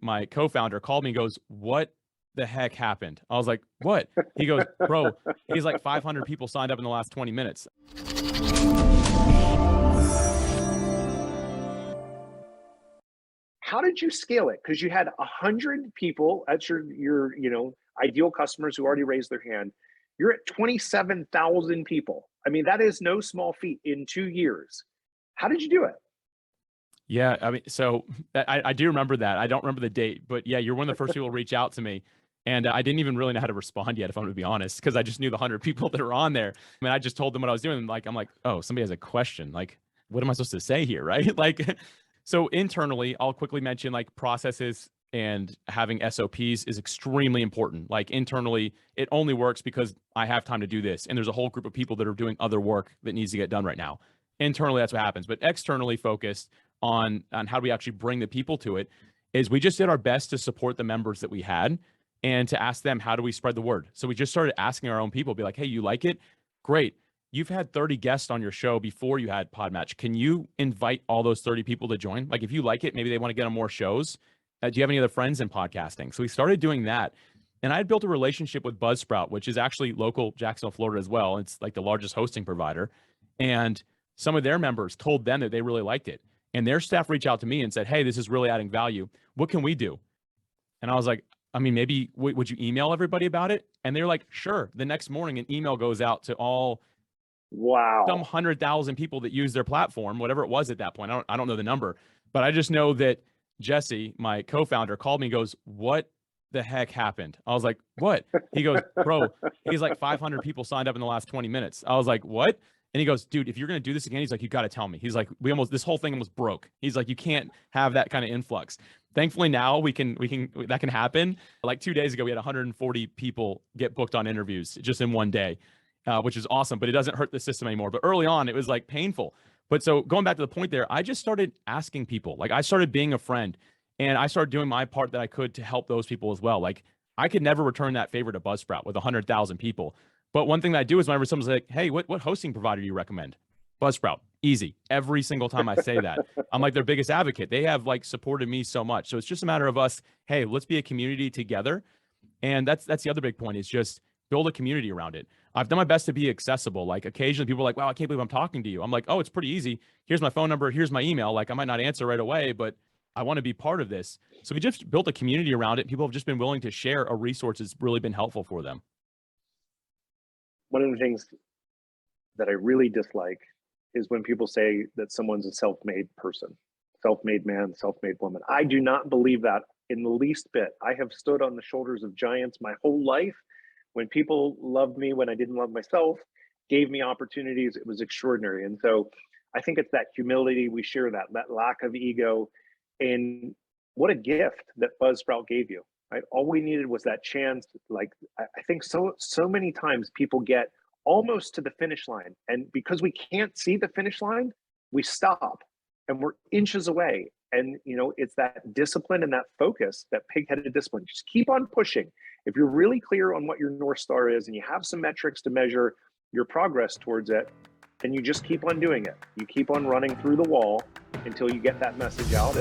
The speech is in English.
my co-founder, called me and goes, "What the heck happened?" I was like, "What?" He goes, "Bro, he's like 500 people signed up in the last 20 minutes." How did you scale it? Because you had 100 people at your ideal customers who already raised their hand. You're at 27,000 people. I mean, that is no small feat in 2 years. How did you do it? Yeah, I mean, so I do remember that. I don't remember the date, but yeah, you're one of the first people to reach out to me. And I didn't even really know how to respond yet, if I'm going to be honest, because I just knew the 100 people that were on there. I mean, I just told them what I was doing. Like, I'm like, oh, somebody has a question. Like, what am I supposed to say here? Right. Like, so internally, I'll quickly mention like processes and having SOPs is extremely important. Like internally, it only works because I have time to do this. And there's a whole group of people that are doing other work that needs to get done right now. Internally, that's what happens. But externally focused on how do we actually bring the people to it is we just did our best to support the members that we had and to ask them, how do we spread the word? So we just started asking our own people, be like, hey, you like it? Great. You've had 30 guests on your show before you had Podmatch. Can you invite all those 30 people to join? Like, if you like it, maybe they want to get on more shows. Do you have any other friends in podcasting? So we started doing that. And I had built a relationship with Buzzsprout, which is actually local Jacksonville, Florida as well. It's like the largest hosting provider. And some of their members told them that they really liked it. And their staff reached out to me and said, hey, this is really adding value. What can we do? And I was like, I mean, maybe would you email everybody about it? And they're like, sure. The next morning, an email goes out to all some Wow. 100,000 people that use their platform, whatever it was at that point. I don't know the number, but I just know that Jesse, my co-founder, called me and goes, what the heck happened? I was like, what? He goes, bro, he's like 500 people signed up in the last 20 minutes. I was like, what? And he goes, dude, if you're going to do this again, he's like, you got to tell me. He's like, this whole thing almost broke. He's like, you can't have that kind of influx. Thankfully now that can happen. Like 2 days ago, we had 140 people get booked on interviews just in one day, which is awesome, but it doesn't hurt the system anymore. But early on, it was like painful. But so going back to the point there, I just started asking people, like I started being a friend and I started doing my part that I could to help those people as well. Like I could never return that favor to Buzzsprout with 100,000 people. But one thing that I do is whenever someone's like, hey, what hosting provider do you recommend? Buzzsprout. Easy. Every single time I say that, I'm like their biggest advocate. They have like supported me so much. So it's just a matter of us, hey, let's be a community together. And that's the other big point is just build a community around it. I've done my best to be accessible. Like occasionally people are like, wow, I can't believe I'm talking to you. I'm like, oh, it's pretty easy. Here's my phone number. Here's my email. Like I might not answer right away, but I want to be part of this. So we just built a community around it. People have just been willing to share a resource that's really been helpful for them. One of the things that I really dislike is when people say that someone's a self-made person, self-made man, self-made woman. I do not believe that in the least bit. I have stood on the shoulders of giants my whole life. When people loved me, when I didn't love myself, gave me opportunities, it was extraordinary. And so I think it's that humility we share, that lack of ego, and what a gift that Buzzsprout gave you. Right? All we needed was that chance. Like I think so many times people get almost to the finish line, and because we can't see the finish line, we stop, and we're inches away. And it's that discipline and that focus, that pig-headed discipline. Just keep on pushing. If you're really clear on what your North Star is, and you have some metrics to measure your progress towards it, and you just keep on doing it. You keep on running through the wall until you get that message out.